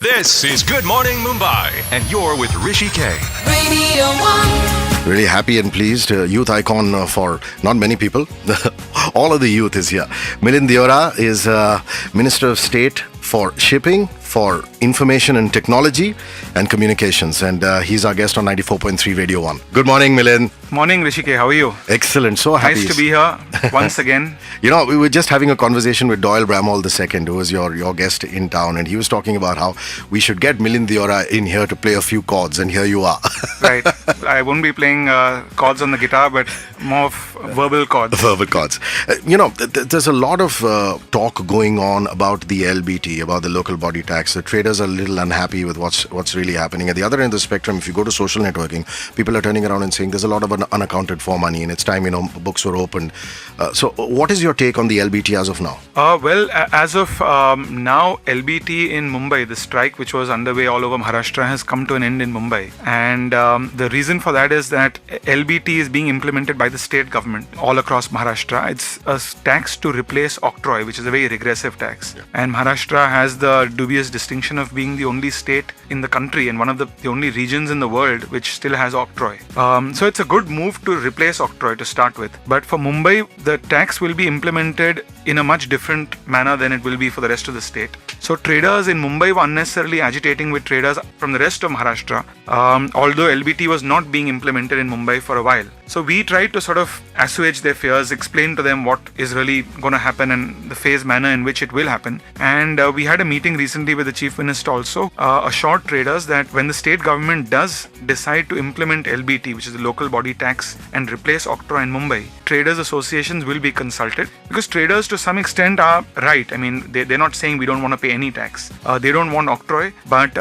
This is Good Morning Mumbai, and you're with Hrishi K. Radio 1. Really happy and pleased. Youth icon for not many people. All of the youth is here. Milind Deora is Minister of State for Shipping, for Information and Technology and Communications. And he's our guest on 94.3 Radio 1. Good morning, Milind. Morning, Hrishi K. How are you? Excellent. So happy. Nice to be here once again. You know, we were just having a conversation with Doyle Bramall II, who was your guest in town, and he was talking about how we should get Milind Deora in here to play a few chords, and here you are. Right. I won't be playing chords on the guitar, but more of verbal chords. Verbal chords. There's a lot of talk going on about the LBT, about the local body tax. The traders are a little unhappy with what's really happening. At the other end of the spectrum, if you go to social networking, people are turning around and saying there's a lot of unaccounted for money, and it's time, books were opened. So what is your take on the LBT as of now? As of now, LBT in Mumbai, the strike which was underway all over Maharashtra, has come to an end in Mumbai. And the reason for that is that LBT is being implemented by the state government all across Maharashtra. It's a tax to replace octroi, which is a very regressive tax. Yeah. And Maharashtra has the dubious distinction of being the only state in the country and one of the only regions in the world which still has octroi. So it's a good move to replace octroi to start with. But for Mumbai, the tax will be implemented in a much different manner than it will be for the rest of the state. So traders in Mumbai were unnecessarily agitating with traders from the rest of Maharashtra, although LBT was not being implemented in Mumbai for a while. So we tried to sort of assuage their fears, explain to them what is really going to happen and the phased manner in which it will happen. And we had a meeting recently with the Chief Minister also, assured traders that when the state government does decide to implement LBT, which is the local body tax, and replace octroi in Mumbai, traders associations will be consulted, because traders to some extent are right. I mean, they're not saying we don't want to pay any tax. They don't want octroi, but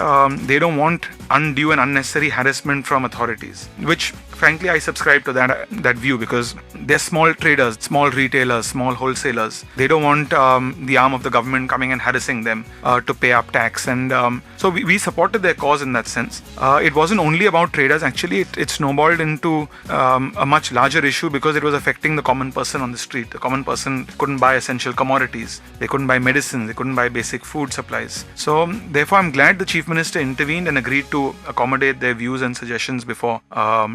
they don't want undue and unnecessary harassment from authorities, which frankly I subscribe to that view, because they're small traders, small retailers, small wholesalers. They don't want the arm of the government coming and harassing them to pay up tax. And so we supported their cause in that sense. It wasn't only about traders. Actually, it snowballed into a much larger issue, because it was affecting the common person on the street. The common person couldn't buy essential commodities. They couldn't buy medicines. They couldn't buy basic food supplies. So therefore, I'm glad the Chief Minister intervened and agreed to accommodate their views and suggestions before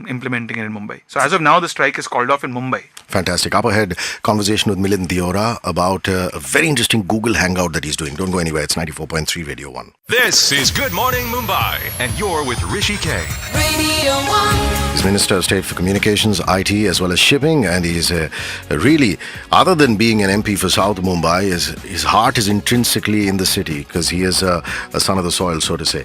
implementing it in Mumbai. So as of now, the strike is called off in Mumbai. Fantastic. Up ahead, conversation with Milind Deora about a very interesting Google Hangout that he's doing. Don't go anywhere. It's 94.3 Radio 1. This is Good Morning Mumbai, and you're with Hrishi K. Radio 1. He's Minister of State for Communications, IT, as well as Shipping, and he's really, other than being an MP for South Mumbai, his heart is intrinsically in the city, because he is a son of the soil, so to say.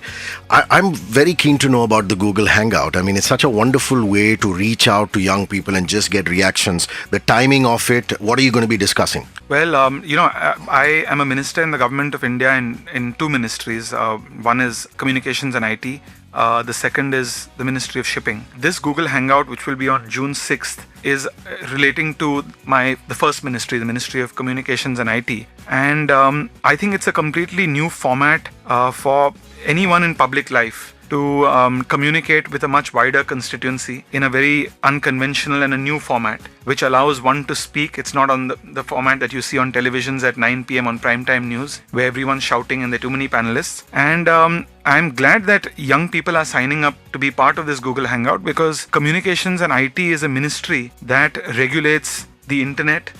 I'm very keen to know about the Google Hangout. I mean, it's such a wonderful way to reach out to young people and just get reactions. The timing of it, what are you going to be discussing? Well, I am a minister in the government of India in two ministries. One is Communications and IT. The second is the Ministry of Shipping. This Google Hangout, which will be on June 6th, is relating to the first ministry, the Ministry of Communications and IT. And I think it's a completely new format for anyone in public life to communicate with a much wider constituency in a very unconventional and a new format, which allows one to speak. It's not on the format that you see on televisions at 9 p.m. on primetime news, where everyone's shouting and there are too many panelists. And I'm glad that young people are signing up to be part of this Google Hangout, because communications and IT is a ministry that regulates the internet,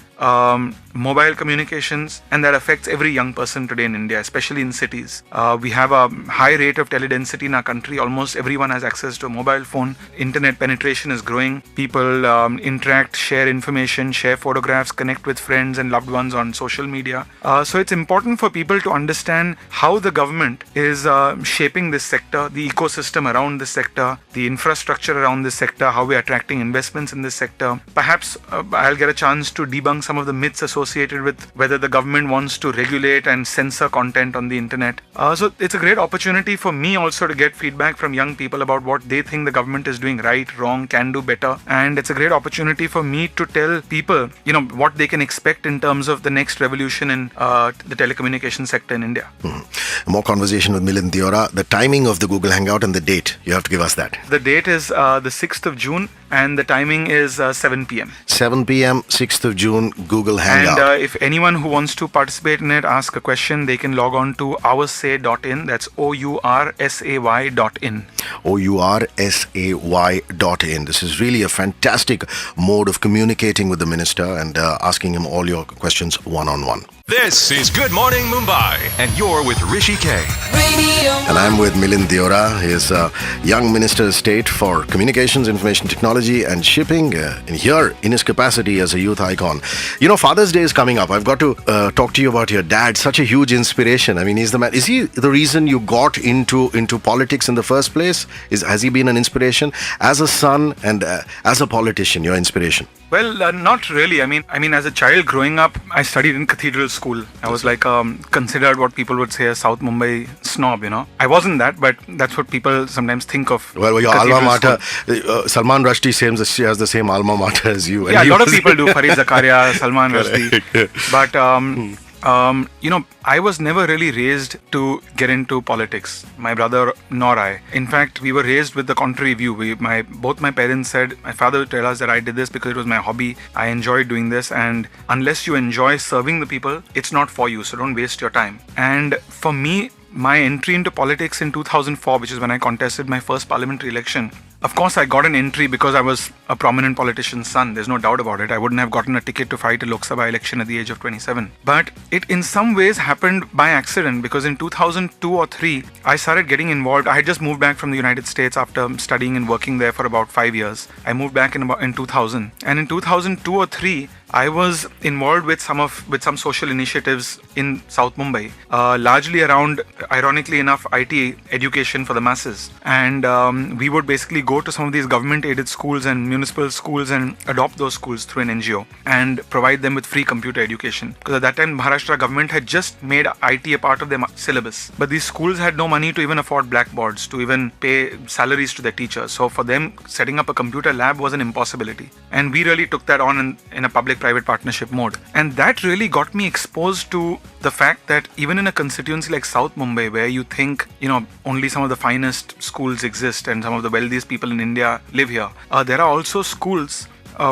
mobile communications, and that affects every young person today in India, especially in cities. We have a high rate of teledensity in our country. Almost everyone has access to a mobile phone. Internet penetration is growing. People interact, share information, share photographs, connect with friends and loved ones on social media. So it's important for people to understand how the government is shaping this sector, the ecosystem around this sector, the infrastructure around this sector, how we're attracting investments in this sector. Perhaps I'll get a chance to debunk some of the myths associated with whether the government wants to regulate and censor content on the internet. So it's a great opportunity for me also to get feedback from young people about what they think the government is doing right, wrong, can do better. And it's a great opportunity for me to tell people, what they can expect in terms of the next revolution in the telecommunication sector in India. More conversation with Milind Deora. The timing of the Google Hangout and the date. You have to give us that. The date is the 6th of June. and the timing is 7 p.m. 7 p.m., 6th of June, Google Hangout. And if anyone who wants to participate in it, ask a question, they can log on to oursay.in. That's oursay.in. oursay.in. This is really a fantastic mode of communicating with the minister and asking him all your questions one-on-one. This is Good Morning Mumbai, and you're with Hrishi K. Radio And I'm with Milind Deora. He is a young Minister of State for Communications, Information Technology and Shipping, and here in his capacity as a youth icon. You know, Father's Day is coming up. I've got to talk to you about your dad. Such a huge inspiration. I mean, he's the man. Is he the reason you got into politics in the first place? Has he been an inspiration? As a son and as a politician, your inspiration? Well, not really. I mean, as a child growing up, I studied in cathedral school. I was like considered what people would say a South Mumbai snob, you know. I wasn't that, but that's what people sometimes think of. Well, your alma cathedral mater, school. Salman Rushdie has the same alma mater as you. And Yeah, a he lot of was- people do. Farid Zakaria, Salman Rushdie. But you know, I was never really raised to get into politics. My brother nor I. In fact, we were raised with the contrary view. Both my parents said, my father would tell us that I did this because it was my hobby. I enjoyed doing this, and unless you enjoy serving the people, it's not for you. So don't waste your time. And for me, my entry into politics in 2004, which is when I contested my first parliamentary election. Of course, I got an entry because I was a prominent politician's son. There's no doubt about it. I wouldn't have gotten a ticket to fight a Lok Sabha election at the age of 27. But it in some ways happened by accident, because in 2002 or 3, I started getting involved. I had just moved back from the United States after studying and working there for about 5 years. I moved back in 2000. And in 2002 or 3, I was involved with some social initiatives in South Mumbai, largely around, ironically enough, IT education for the masses. And we would basically go to some of these government-aided schools and municipal schools and adopt those schools through an NGO and provide them with free computer education. Because at that time, Maharashtra government had just made IT a part of their syllabus. But these schools had no money to even afford blackboards, to even pay salaries to their teachers. So for them, setting up a computer lab was an impossibility. And we really took that on in a public-private partnership mode. And that really got me exposed to the fact that even in a constituency like South Mumbai, where you think, you know, only some of the finest schools exist and some of the wealthiest people in India live here, there are also schools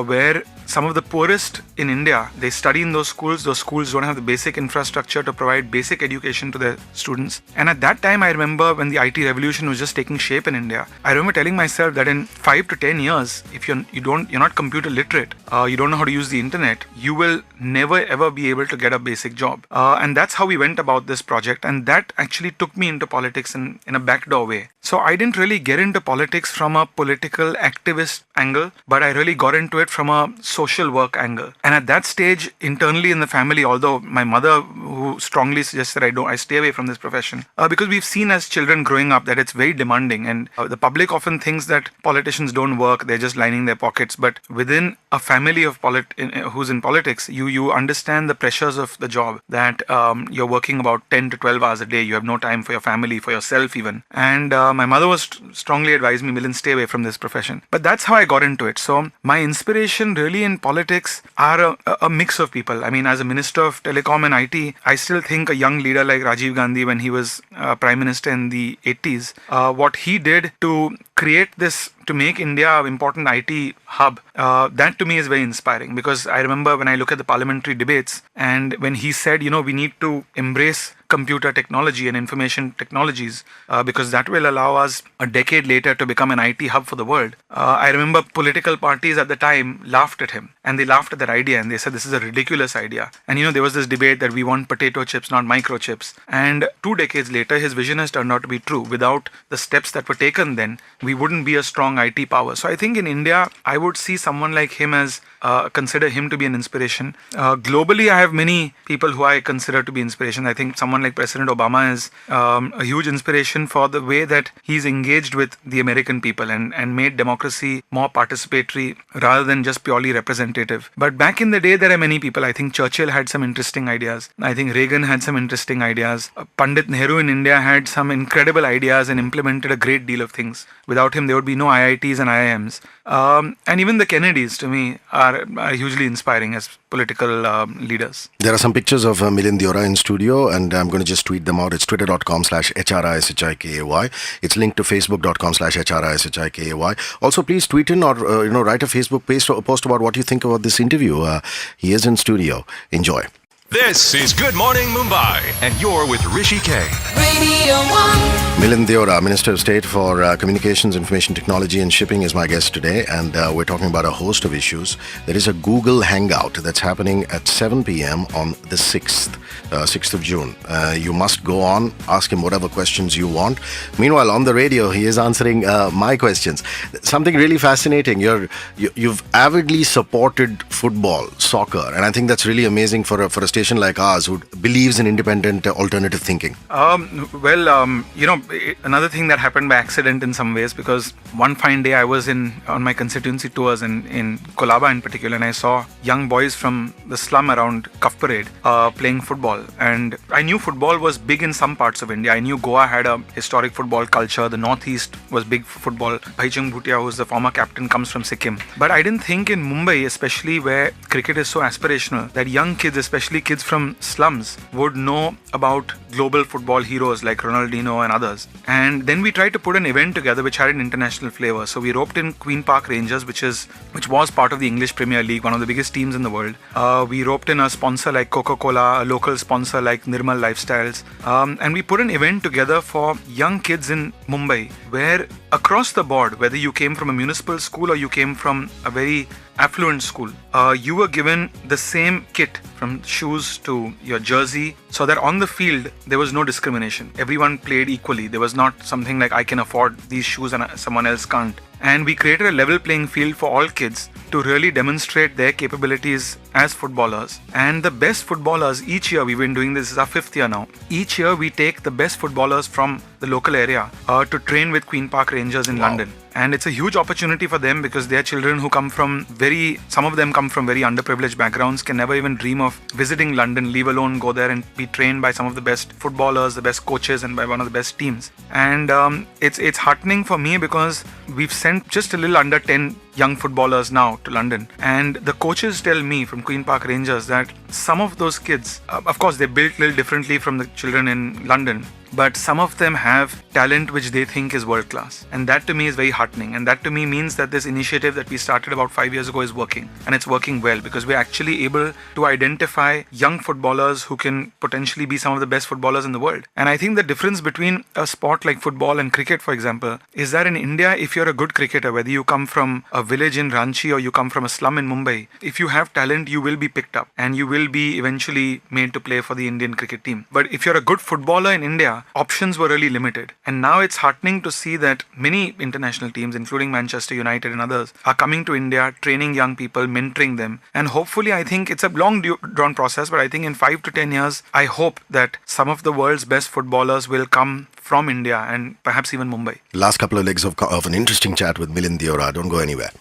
where some of the poorest in India, they study in those schools. Those schools don't have the basic infrastructure to provide basic education to their students. And at that time, I remember when the IT revolution was just taking shape in India, I remember telling myself that in 5 to 10 years, if you're not computer literate, you don't know how to use the internet, you will never ever be able to get a basic job. And that's how we went about this project. And that actually took me into politics in a backdoor way. So I didn't really get into politics from a political activist angle, but I really got into it from a social work angle. And at that stage, internally in the family, although my mother, who strongly suggested I stay away from this profession, because we've seen as children growing up that it's very demanding, and the public often thinks that politicians don't work, they're just lining their pockets. But within a family of who's in politics, you understand the pressures of the job, that you're working about 10 to 12 hours a day, you have no time for your family, for yourself even. And my mother was strongly advised me, Milind, stay away from this profession. But that's how I got into it. So my inspiration really in politics are a mix of people. I mean, as a Minister of Telecom and IT, I still think a young leader like Rajiv Gandhi, when he was Prime Minister in the 80s, what he did to create this, to make India an important IT hub, that to me is very inspiring. Because I remember when I look at the parliamentary debates, and when he said, you know, we need to embrace computer technology and information technologies, because that will allow us a decade later to become an IT hub for the world. I remember political parties at the time laughed at him, and they laughed at that idea, and they said this is a ridiculous idea. And you know, there was this debate that we want potato chips, not microchips. And 2 decades later, his vision has turned out to be true. Without the steps that were taken then, we wouldn't be a strong IT power. So I think in India, I would see someone like him as, consider him to be an inspiration. Globally, I have many people who I consider to be inspiration. I think someone like President Obama is a huge inspiration for the way that he's engaged with the American people and made democracy more participatory rather than just purely representative. But back in the day, there are many people. I think Churchill had some interesting ideas. I think Reagan had some interesting ideas. Pandit Nehru in India had some incredible ideas and implemented a great deal of things without Without him, there would be no IITs and IIMs. And even the Kennedys, to me, are hugely inspiring as political leaders. There are some pictures of Milind Deora in studio, and I'm going to just tweet them out. It's twitter.com/HRISHIKAY. It's linked to facebook.com/HRISHIKAY. Also, please tweet in or write a Facebook post about what you think about this interview. He is in studio. Enjoy. This is Good Morning Mumbai, and you're with Hrishi K. Radio 1. Milind Deora, Minister of State for Communications, Information Technology and Shipping is my guest today, and we're talking about a host of issues. There is a Google Hangout that's happening at 7 p.m. on the 6th of June. You must go on, ask him whatever questions you want. Meanwhile, on the radio, he is answering my questions. Something really fascinating. You've avidly supported football, soccer, and I think that's really amazing for a station like ours who believes in independent alternative thinking. Another thing that happened by accident in some ways, because one fine day I was on my constituency tours in Kolaba in particular, and I saw young boys from the slum around Cuff Parade playing football. And I knew football was big in some parts of India. I knew Goa had a historic football culture. The Northeast was big for football. Bhaichung Bhutia, who's the former captain, comes from Sikkim. But I didn't think in Mumbai, especially where cricket is so aspirational, that young kids, especially kids from slums, would know about global football heroes like Ronaldinho and others. And then we tried to put an event together which had an international flavor. So we roped in Queen Park Rangers, which was part of the English Premier League, one of the biggest teams in the world. We roped in a sponsor like Coca-Cola, a local sponsor like Nirmal Lifestyles. And we put an event together for young kids in Mumbai, where across the board, whether you came from a municipal school or you came from a very affluent school, you were given the same kit, from shoes to your jersey, so that on the field there was no discrimination. Everyone played equally. There was not something like I can afford these shoes and someone else can't. And we created a level playing field for all kids to really demonstrate their capabilities as footballers. And the best footballers, each year, we've been doing this is our 5th year now. Each year we take the best footballers from the local area to train with Queen Park Rangers in London. And it's a huge opportunity for them, because their children who come from some of them come from very underprivileged backgrounds, can never even dream of visiting London, leave alone go there and be trained by some of the best footballers, the best coaches, and by one of the best teams. And it's heartening for me, because we've sent just a little under 10 young footballers now to London. And the coaches tell me from Queen Park Rangers that some of those kids, of course, they're built a little differently from the children in London, but some of them have talent which they think is world class. And that to me is very heartening. And that to me means that this initiative that we started about 5 years ago is working. And it's working well, because we're actually able to identify young footballers who can potentially be some of the best footballers in the world. And I think the difference between a sport like football and cricket, for example, is that in India, if you're a good cricketer, whether you come from a village in Ranchi or you come from a slum in Mumbai, if you have talent, you will be picked up and you will be eventually made to play for the Indian cricket team. But if you're a good footballer in India, options were really limited. And now it's heartening to see that many international teams, including Manchester United and others, are coming to India, training young people, mentoring them. And hopefully, I think it's a long drawn process, but I think in 5 to 10 years, I hope that some of the world's best footballers will come from India and perhaps even Mumbai. Last couple of legs of an interesting chat with Milind Deora. Don't go anywhere.